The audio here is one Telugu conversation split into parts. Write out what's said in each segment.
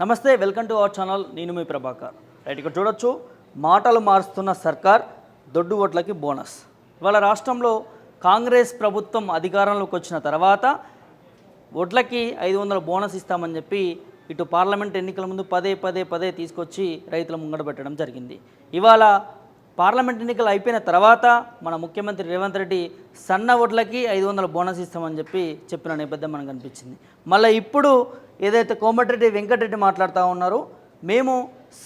నమస్తే, వెల్కమ్ టు అవర్ ఛానల్. నేను మీ ప్రభాకర్. రైట్, ఇక్కడ చూడొచ్చు, మాటలు మారుస్తున్న సర్కార్, దొడ్డు ఓట్లకి బోనస్. ఇవాళ రాష్ట్రంలో కాంగ్రెస్ ప్రభుత్వం అధికారంలోకి వచ్చిన తర్వాత వడ్లకి 500 బోనస్ ఇస్తామని చెప్పి ఇటు పార్లమెంట్ ఎన్నికల ముందు పదే తీసుకొచ్చి రైతుల ముంగడ పెట్టడం జరిగింది. ఇవాళ పార్లమెంట్ ఎన్నికలు అయిపోయిన తర్వాత మన ముఖ్యమంత్రి రేవంత్ రెడ్డి సన్న వడ్లకి 500 బోనస్ ఇస్తామని చెప్పిన నేపథ్యం మనకు కనిపించింది. మళ్ళీ ఇప్పుడు ఏదైతే కోమటిరెడ్డి వెంకటరెడ్డి మాట్లాడుతూ ఉన్నారో, మేము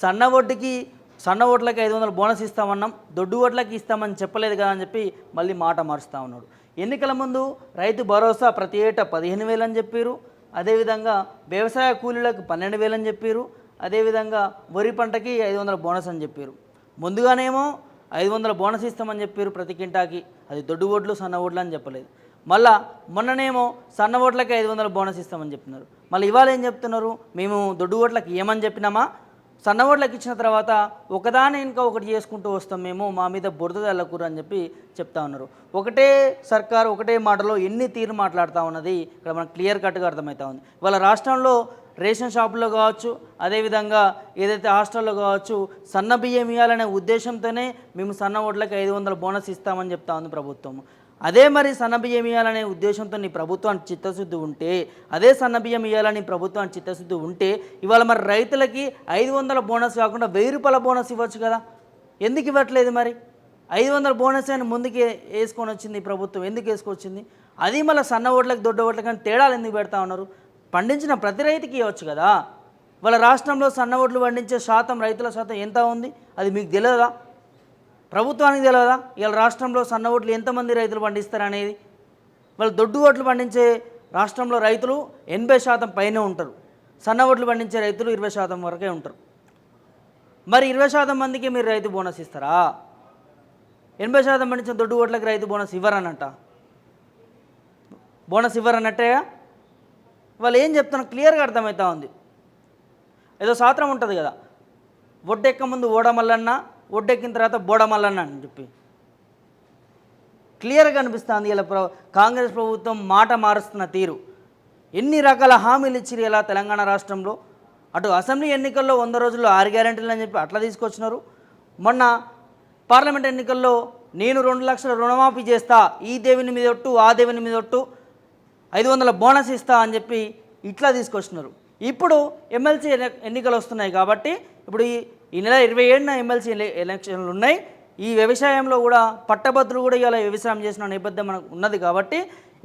సన్న వడ్లకి 500 బోనస్ ఇస్తామన్నాం, దొడ్డు వడ్లకి ఇస్తామని చెప్పలేదు కదా అని చెప్పి మళ్ళీ మాట మారుస్తూ ఉన్నాడు. ఎన్నికల ముందు రైతు భరోసా ప్రతి ఏటా 15,000 అని చెప్పారు. అదేవిధంగా వ్యవసాయ కూలీలకు 12,000 అని చెప్పారు. అదేవిధంగా వరి పంటకి 500 బోనస్ అని చెప్పారు. ముందుగానేమో 500 బోనస్ ఇస్తామని చెప్పారు ప్రతి కింటాకి. అది దొడ్డు ఓట్లు సన్న ఓట్లు అని చెప్పలేదు. మళ్ళా మొన్ననేమో సన్న ఓట్లకి 500 బోనస్ ఇస్తామని చెప్పినారు. మళ్ళీ ఇవాళ ఏం చెప్తున్నారు, మేము దొడ్డు ఓట్లకి ఏమని చెప్పినామా, సన్న ఓట్లకి ఇచ్చిన తర్వాత ఒకదాని ఇంకా ఒకటి చేసుకుంటూ వస్తాం, మేము మా మీద బురద చల్లకూరు అని చెప్పి చెప్తా ఉన్నారు. ఒకటే సర్కారు ఒకటే మాటలో ఎన్ని తీరు మాట్లాడుతూ ఉన్నది ఇక్కడ మనకు క్లియర్ కట్గా అర్థమవుతా ఉంది. ఇవాళ రాష్ట్రంలో రేషన్ షాపుల్లో కావచ్చు, అదేవిధంగా ఏదైతే హాస్టల్లో కావచ్చు, సన్న బియ్యం ఇవ్వాలనే ఉద్దేశంతోనే మేము సన్న ఓట్లకి 500 బోనస్ ఇస్తామని చెప్తా ఉంది ప్రభుత్వం. అదే మరి సన్న బియ్యం ఇవ్వాలనే ఉద్దేశంతో నీ ప్రభుత్వానికి చిత్తశుద్ధి ఉంటే, అదే సన్న బియ్యం ఇవ్వాలని ప్రభుత్వానికి చిత్తశుద్ధి ఉంటే, ఇవాళ మరి రైతులకి 500 బోనస్ కాకుండా 1000 రూపాయల బోనస్ ఇవ్వచ్చు కదా. ఎందుకు ఇవ్వట్లేదు మరి? 500 బోనస్ అని ముందుకు వేసుకొని వచ్చింది ప్రభుత్వం, ఎందుకు వేసుకొచ్చింది? అది మళ్ళీ సన్న ఓట్లకి దొడ్డ ఓట్లకి అని తేడాలు ఎందుకు పెడతా ఉన్నారు? పండించిన ప్రతి రైతుకి ఇవ్వచ్చు కదా. వాళ్ళ రాష్ట్రంలో సన్న ఓట్లు పండించే శాతం, రైతుల శాతం ఎంత ఉంది అది మీకు తెలియదా? ప్రభుత్వానికి తెలియదా? ఇవాళ రాష్ట్రంలో సన్న ఓట్లు ఎంతమంది రైతులు పండిస్తారనేది? వాళ్ళు దొడ్డు ఓట్లు పండించే రాష్ట్రంలో రైతులు 80% పైనే ఉంటారు. సన్న ఓట్లు పండించే రైతులు 20% వరకే ఉంటారు. మరి 20% మందికి మీరు రైతు బోనస్ ఇస్తారా? 80% పండించిన దొడ్డు ఓట్లకి రైతు బోనస్ ఇవ్వరన్నట్ట. బోనస్ ఇవ్వరన్నట్టేగా. వాళ్ళు ఏం చెప్తున్నారు క్లియర్గా అర్థమవుతా ఉంది. ఏదో శాస్త్రం ఉంటుంది కదా, ఒడ్డెక్క ముందు ఓడమల్లన్న, ఒడ్డెక్కిన తర్వాత బోడమల్లన్న అని చెప్పి క్లియర్గా అనిపిస్తుంది. ఇలా కాంగ్రెస్ ప్రభుత్వం మాట మారుస్తున్న తీరు. ఎన్ని రకాల హామీలు ఇచ్చిరు ఇలా తెలంగాణ రాష్ట్రంలో. అటు అసెంబ్లీ ఎన్నికల్లో 100 రోజుల్లో 6 గ్యారెంటీలు అని చెప్పి అట్లా తీసుకొచ్చినారు. మొన్న పార్లమెంట్ ఎన్నికల్లో నేను 2 లక్షల రుణమాఫీ చేస్తా, ఈ దేవుని మీద ఒట్టు, ఆ దేవుని మీద ఒట్టు, 500 బోనస్ ఇస్తా అని చెప్పి ఇట్లా తీసుకొచ్చినారు. ఇప్పుడు ఎమ్మెల్సీ ఎన్నికలు వస్తున్నాయి కాబట్టి ఇప్పుడు ఈ నెల 27న ఎమ్మెల్సీ ఎలక్షన్లు ఉన్నాయి. ఈ వ్యవసాయంలో కూడా పట్టభద్రులు కూడా ఇవాళ వ్యవసాయం చేసిన నేపథ్యం మనకు ఉన్నది కాబట్టి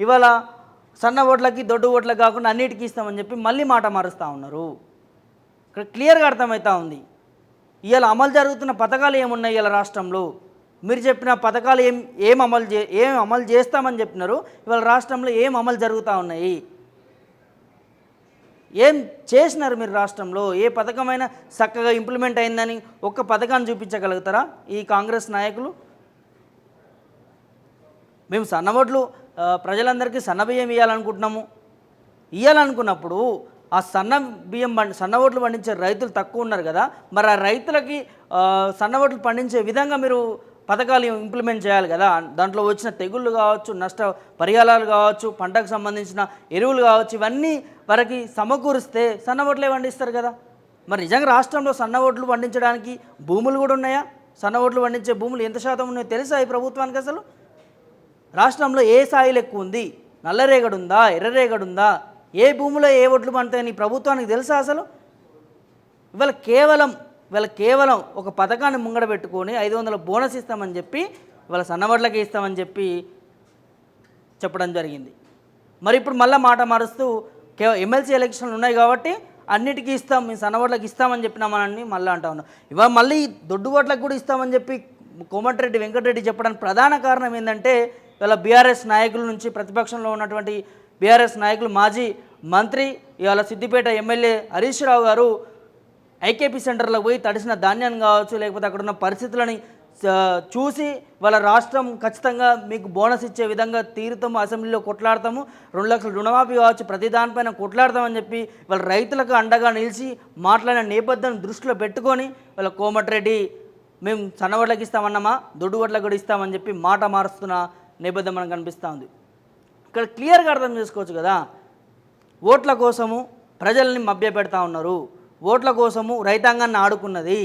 ఇవాళ సన్న ఓట్లకి దొడ్డు ఓట్లకి కాకుండా అన్నిటికీ ఇస్తామని చెప్పి మళ్ళీ మాట మారుస్తూ ఉన్నారు. ఇక్కడ క్లియర్గా అర్థమవుతూ ఉంది. ఇవాళ అమలు జరుగుతున్న పథకాలు ఏమున్నాయి ఇవాళ రాష్ట్రంలో? మీరు చెప్పిన పథకాలు ఏం అమలు చేస్తామని చెప్పినారు. ఇవాళ రాష్ట్రంలో ఏం అమలు జరుగుతూ ఉన్నాయి? ఏం చేసినారు మీరు రాష్ట్రంలో? ఏ పథకమైనా చక్కగా ఇంప్లిమెంట్ అయిందని ఒక్క పథకాన్ని చూపించగలుగుతారా ఈ కాంగ్రెస్ నాయకులు? మేము సన్నవడ్లు ప్రజలందరికీ సన్నబియ్యం ఇవ్వాలనుకున్నప్పుడు ఆ సన్న ఓట్లు పండించే రైతులు తక్కువ ఉన్నారు కదా. మరి ఆ రైతులకి సన్న ఓట్లు పండించే విధంగా మీరు పథకాలు ఇంప్లిమెంట్ చేయాలి కదా. దాంట్లో వచ్చిన తెగుళ్ళు కావచ్చు, నష్ట పరిహారాలు కావచ్చు, పంటకు సంబంధించిన ఎరువులు కావచ్చు, ఇవన్నీ వరకు సమకూరిస్తే సన్న ఓట్లే పండిస్తారు కదా. మరి నిజంగా రాష్ట్రంలో సన్న ఓట్లు పండించడానికి భూములు కూడా ఉన్నాయా? సన్న ఓట్లు పండించే భూములు ఎంత శాతం ఉన్నాయో తెలుసా ఈ ప్రభుత్వానికి? అసలు రాష్ట్రంలో ఏ సాయిలు ఎక్కువ ఉంది? నల్లరేగడు ఉందా, ఎర్రరేగడు ఉందా? ఏ భూమిలో ఏ ఓట్లు పండుతాయని ప్రభుత్వానికి తెలుసా అసలు? ఇవాళ కేవలం ఒక పథకాన్ని ముంగడ పెట్టుకొని 500 బోనస్ ఇస్తామని చెప్పి ఇవాళ సన్నవడ్లకి ఇస్తామని చెప్పడం జరిగింది. మరి ఇప్పుడు మళ్ళీ మాట మారుస్తూ ఎమ్మెల్సీ ఎలక్షన్లు ఉన్నాయి కాబట్టి అన్నిటికీ ఇస్తాం, మేము సన్నవడ్లకి ఇస్తామని చెప్పినామని మళ్ళీ అంటా ఉన్నాం. ఇవాళ మళ్ళీ దొడ్డు ఓట్లకు కూడా ఇస్తామని చెప్పి కోమటిరెడ్డి వెంకటరెడ్డి చెప్పడానికి ప్రధాన కారణం ఏంటంటే, ఇవాళ బీఆర్ఎస్ నాయకుల నుంచి ప్రతిపక్షంలో ఉన్నటువంటి బీఆర్ఎస్ నాయకులు, మాజీ మంత్రి, ఇవాళ సిద్దిపేట ఎమ్మెల్యే హరీష్ రావు గారు ఐకేపీ సెంటర్లో పోయి తడిసిన ధాన్యాన్ని కావచ్చు, లేకపోతే అక్కడ ఉన్న పరిస్థితులని చూసి వాళ్ళ రాష్ట్రం ఖచ్చితంగా మీకు బోనస్ ఇచ్చే విధంగా తీరుతాము, అసెంబ్లీలో కొట్లాడతాము, 2 లక్షల రుణమాఫీ కావచ్చు, ప్రతి దానిపైన కొట్లాడతామని చెప్పి వాళ్ళ రైతులకు అండగా నిలిచి మాట్లాడిన నేపథ్యం దృష్టిలో పెట్టుకొని వాళ్ళ కోమటిరెడ్డి మేము సన్నవడ్లకి ఇస్తామన్నామా, దొడ్డు వడ్లకు కూడా ఇస్తామని చెప్పి మాట మారుస్తున్న నేపథ్యం మనకు కనిపిస్తూ ఉంది. ఇక్కడ క్లియర్గా అర్థం చేసుకోవచ్చు కదా. ఓట్ల కోసము ప్రజల్ని మభ్యపెడతా ఉన్నారు. ఓట్ల కోసము రైతాంగాన్ని ఆడుకున్నది.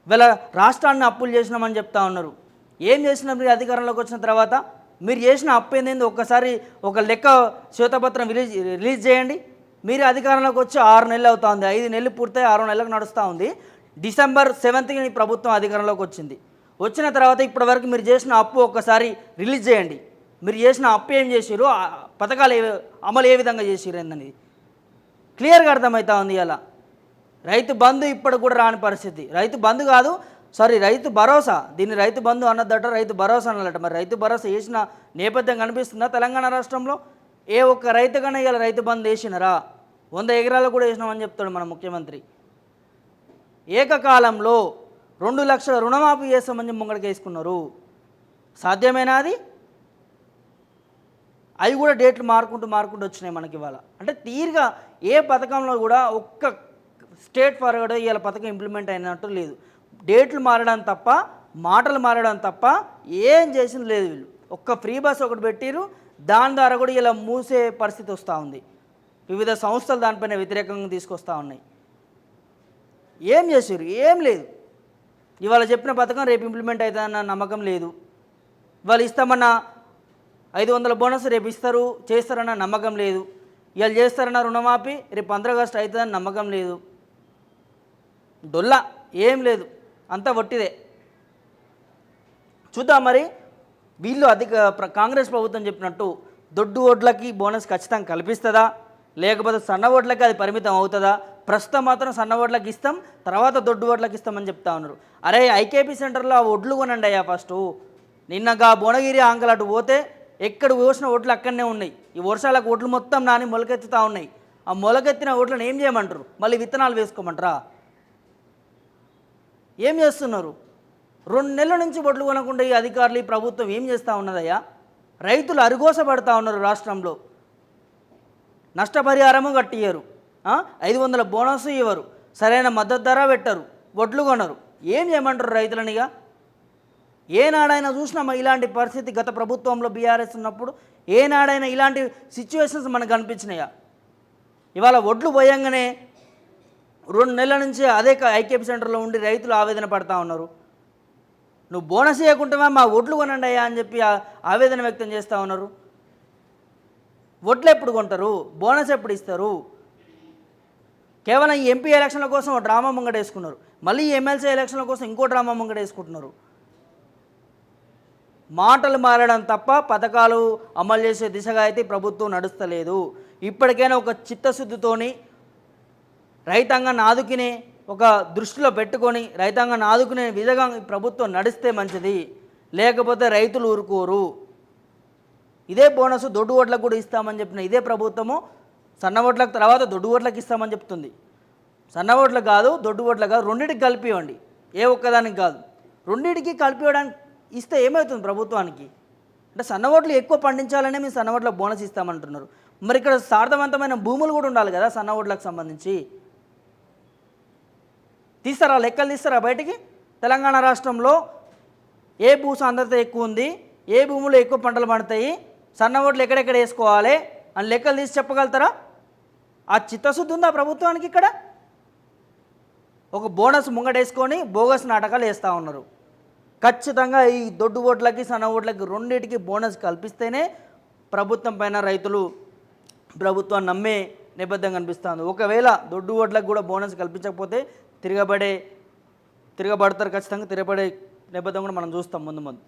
వీళ్ళ రాష్ట్రాన్ని అప్పులు చేసినామని చెప్తా ఉన్నారు. ఏం చేసినారు మీరు అధికారంలోకి వచ్చిన తర్వాత? మీరు చేసిన అప్పు ఏంది ఒక్కసారి ఒక లెక్క శ్వేతపత్రం రిలీజ్ చేయండి. మీరు అధికారంలోకి వచ్చి 6 నెలలు అవుతా ఉంది, 5 నెలలు పూర్తయి 6వ నెలకు నడుస్తూ ఉంది. డిసెంబర్ 7th ఈ ప్రభుత్వం అధికారంలోకి వచ్చింది. వచ్చిన తర్వాత ఇప్పటి వరకు మీరు చేసిన అప్పు ఒక్కసారి రిలీజ్ చేయండి. మీరు చేసిన అప్పు ఏం చేసిరు, పథకాలు అమలు ఏ విధంగా చేసిరు ఏందని క్లియర్గా అర్థమవుతా ఉంది. ఇలా రైతు బంధు ఇప్పటికి కూడా రాని పరిస్థితి. రైతు బంధు కాదు, సారీ, రైతు భరోసా. దీన్ని రైతు బంధు అన్నదట, రైతు భరోసా అన్నదట. మరి రైతు భరోసా వేసిన నేపథ్యం కనిపిస్తుందా తెలంగాణ రాష్ట్రంలో? ఏ ఒక్క రైతు కన్నా ఇలా రైతు బంధు వేసినారా? 100 ఎకరాలు కూడా వేసినామని చెప్తాడు మన ముఖ్యమంత్రి. ఏకకాలంలో 2 లక్షల రుణమాఫీ చేస్తామని ముంగడికి వేసుకున్నారు. సాధ్యమేనా అది? అవి కూడా డేట్లు మారుకుంటూ వచ్చినాయి మనకి ఇవాళ. అంటే తీరుగా ఏ పథకంలో కూడా ఒక్క స్టేట్ ఫార్వర్డ్ ఇవాళ పథకం ఇంప్లిమెంట్ అయినట్టు లేదు. డేట్లు మారడం తప్ప, మాటలు మారడం తప్ప ఏం చేసింది లేదు. వీళ్ళు ఒక్క ఫ్రీ బస్ ఒకటి పెట్టిరు, దాని ద్వారా కూడా ఇలా మూసే పరిస్థితి వస్తూ ఉంది. వివిధ సంస్థలు దానిపైన వ్యతిరేకంగా తీసుకొస్తూ ఉన్నాయి. ఏం చేసారు? ఏం లేదు. ఇవాళ చెప్పిన పథకం రేపు ఇంప్లిమెంట్ అవుతుందన్న నమ్మకం లేదు. ఇవాళ ఇస్తామన్న 500 బోనస్ రేపు ఇస్తారు చేస్తారన్న నమ్మకం లేదు. ఇవాళ చేస్తారన్న రుణమాఫీ రేపు 15 ఆగస్టు అవుతుందని నమ్మకం లేదు. డొల్లా ఏం లేదు, అంతా వట్టిదే. చూద్దాం మరి వీళ్ళు కాంగ్రెస్ ప్రభుత్వం చెప్పినట్టు దొడ్డు ఓట్లకి బోనస్ ఖచ్చితంగా కల్పిస్తుందా, లేకపోతే సన్న ఓట్లకి అది పరిమితం అవుతుందా? ప్రస్తుతం మాత్రం సన్న ఓట్లకి ఇస్తాం, తర్వాత దొడ్డు ఓట్లకి ఇస్తామని చెప్తా ఉన్నారు. అరే ఐకేపీ సెంటర్లో ఆ ఒడ్లు కొనండి అయ్యా ఫస్ట్. నిన్నగా భువనగిరి ఆంకల్ అటు పోతే ఎక్కడ పోసిన ఓట్లు అక్కడనే ఉన్నాయి. ఈ వర్షాలకు ఓట్లు మొత్తం నాని మొలకెత్తుతూ ఉన్నాయి. ఆ మొలకెత్తిన ఓట్లను ఏం చేయమంటారు? మళ్ళీ విత్తనాలు వేసుకోమంటారా? ఏం చేస్తున్నారు? 2 నెలల నుంచి ఒడ్లు కొనకుండా ఈ అధికారులు, ఈ ప్రభుత్వం ఏం చేస్తూ ఉన్నదయ్యా? రైతులు అరిగోసపడతా ఉన్నారు. రాష్ట్రంలో నష్టపరిహారము కట్టియ్యరు, 500 బోనస్ ఇవ్వరు, సరైన మద్దతు ధర పెట్టరు, ఒడ్లు కొనరు. ఏం చేయమంటారు రైతులనిగా? ఏనాడైనా చూసినామా ఇలాంటి పరిస్థితి? గత ప్రభుత్వంలో బీఆర్ఎస్ ఉన్నప్పుడు ఏనాడైనా ఇలాంటి సిచ్యువేషన్స్ మనకు కనిపించినాయా? ఇవాళ ఒడ్లు పోయంగానే 2 నెలల నుంచి అదే ఐకేపీ సెంటర్లో ఉండి రైతులు ఆవేదన పడతా ఉన్నారు. నువ్వు బోనస్ ఇవ్వకుంటావా, మా ఒడ్లు కొనండి అయ్యా అని చెప్పి ఆవేదన వ్యక్తం చేస్తూ ఉన్నారు. ఒడ్లు ఎప్పుడు కొంటారు? బోనస్ ఎప్పుడు ఇస్తారు? కేవలం ఈ ఎంపీ ఎలక్షన్ల కోసం ఒక డ్రామా ముంగడేసుకున్నారు, మళ్ళీ ఎమ్మెల్సీ ఎలక్షన్ల కోసం ఇంకో డ్రామా ముంగడేసుకుంటున్నారు. మాటలు మారడం తప్ప పథకాలు అమలు చేసే దిశగా అయితే ప్రభుత్వం నడుస్తలేదు. ఇప్పటికైనా ఒక చిత్తశుద్ధితోని రైతాంగాన్ని ఆదుకునే ఒక దృష్టిలో పెట్టుకొని రైతాంగాన్ని ఆదుకునే విధంగా ప్రభుత్వం నడిస్తే మంచిది, లేకపోతే రైతులు ఊరుకోరు. ఇదే బోనస్ దొడ్డు ఓట్లకు కూడా ఇస్తామని చెప్పిన ఇదే ప్రభుత్వము సన్న ఓట్లకు తర్వాత దొడ్డు ఓట్లకు ఇస్తామని చెప్తుంది. సన్న ఓట్లకు కాదు, దొడ్డు ఓట్లకు కాదు, రెండింటికి కలిపి ఇవ్వండి, ఏ ఒక్కదానికి కాదు. రెండింటికి కలిపి ఇవ్వడానికి ఇస్తే ఏమవుతుంది ప్రభుత్వానికి? అంటే సన్న ఓట్లు ఎక్కువ పండించాలనే మేము సన్న ఓట్లకు బోనస్ ఇస్తామంటున్నారు. మరి ఇక్కడ సార్థవంతమైన భూములు కూడా ఉండాలి కదా సన్న ఓట్లకు సంబంధించి. తీస్తారా? లెక్కలు తీస్తారా బయటికి? తెలంగాణ రాష్ట్రంలో ఏ భూ సాంద్రత ఎక్కువ ఉంది, ఏ భూములు ఎక్కువ పంటలు పండుతాయి, సన్న ఓట్లు ఎక్కడెక్కడ వేసుకోవాలి అని లెక్కలు తీసి చెప్పగలుగుతారా? ఆ చిత్తశుద్ధి ఉందా ప్రభుత్వానికి? ఇక్కడ ఒక బోనస్ ముంగడేసుకొని బోగస్ నాటకాలు వేస్తూ ఉన్నారు. ఖచ్చితంగా ఈ దొడ్డు ఓట్లకి సన్న ఓట్లకి రెండింటికి బోనస్ కల్పిస్తేనే ప్రభుత్వం పైన రైతులు ప్రభుత్వాన్ని నమ్మే నేపథ్యం కనిపిస్తుంది. ఒకవేళ దొడ్డు ఓట్లకు కూడా బోనస్ కల్పించకపోతే తిరగబడతారు, ఖచ్చితంగా తిరగబడే నేపథ్యం కూడా మనం చూస్తాం ముందు.